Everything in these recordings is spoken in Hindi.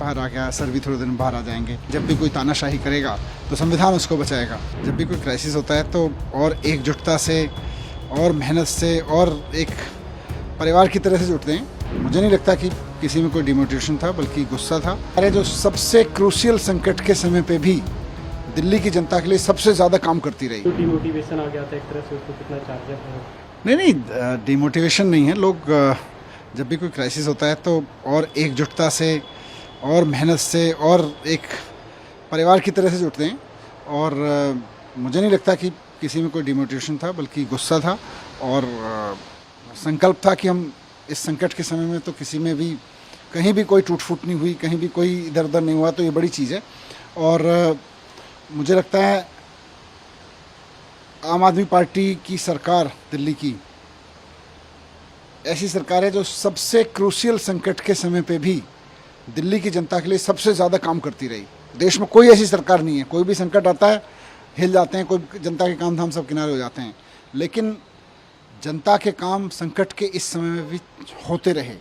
बाहर आ गया, सर भी थोड़े दिन बाहर आ जाएंगे। जब भी कोई तानाशाही करेगा तो संविधान उसको बचाएगा। जब भी कोई क्राइसिस होता है तो और एकजुटता से और मेहनत से और एक परिवार की तरह से जुटते हैं। मुझे नहीं लगता कि किसी में कोई डिमोटिवेशन था, बल्कि गुस्सा था। अरे जो सबसे क्रूशियल संकट के समय पे भी दिल्ली की जनता के लिए सबसे ज़्यादा काम करती रही। तो डिमोटिवेशन आ गया था एक तरह से, उसको कितना चार्जर है? नहीं, डिमोटिवेशन नहीं है। लोग जब भी कोई क्राइसिस होता है तो और एकजुटता से और मेहनत से और एक परिवार की तरह से जुटते हैं। और मुझे नहीं लगता कि किसी में कोई डिमोटिवेशन था, बल्कि गुस्सा था और संकल्प था कि हम इस संकट के समय में तो किसी में भी कहीं भी कोई टूट फूट नहीं हुई, कहीं भी कोई इधर उधर नहीं हुआ, तो ये बड़ी चीज़ है। और मुझे लगता है आम आदमी पार्टी की सरकार दिल्ली की ऐसी सरकार है जो सबसे क्रूशियल संकट के समय पे भी दिल्ली की जनता के लिए सबसे ज़्यादा काम करती रही। देश में कोई ऐसी सरकार नहीं है। कोई भी संकट आता है हिल जाते हैं, कोई जनता के काम धाम सब किनारे हो जाते हैं, लेकिन जनता के काम संकट के इस समय में भी होते रहे।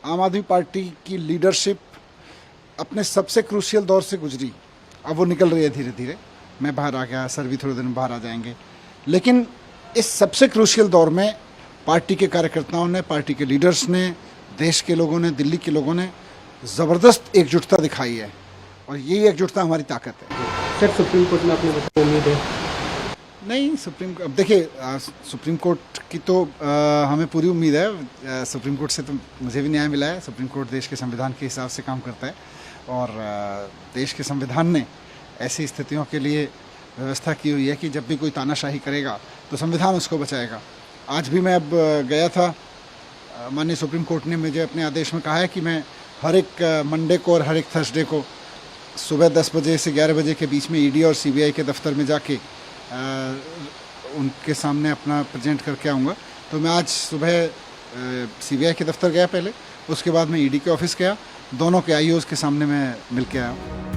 आम आदमी पार्टी की लीडरशिप अपने सबसे क्रूशियल दौर से गुजरी, अब वो निकल रही है धीरे धीरे। मैं बाहर आ गया, सर भी थोड़े दिन बाहर आ जाएंगे, लेकिन इस सबसे क्रूशियल दौर में पार्टी के कार्यकर्ताओं ने, पार्टी के लीडर्स ने, देश के लोगों ने, दिल्ली के लोगों ने ज़बरदस्त एकजुटता दिखाई है, और यही एकजुटता हमारी ताकत है। सर, सुप्रीम कोर्ट में अपने बच्चों को उम्मीद है? नहीं, अब देखिए, सुप्रीम कोर्ट की तो हमें पूरी उम्मीद है। सुप्रीम कोर्ट से तो मुझे भी न्याय मिला है। सुप्रीम कोर्ट देश के संविधान के हिसाब से काम करता है, और देश के संविधान ने ऐसी स्थितियों के लिए व्यवस्था की हुई है कि जब भी कोई तानाशाही करेगा तो संविधान उसको बचाएगा। आज भी मैं अब गया था, माननीय सुप्रीम कोर्ट ने मुझे अपने आदेश में कहा है कि मैं हर एक मंडे को और हर एक थर्सडे को सुबह 10 बजे से 11 बजे के बीच में ईडी और सीबीआई के दफ्तर में जाके उनके सामने अपना प्रेजेंट करके आऊँगा। तो मैं आज सुबह सीबीआई के दफ्तर गया पहले, उसके बाद मैं ईडी के ऑफिस गया, दोनों के आईओज़ के सामने मैं मिल के आया।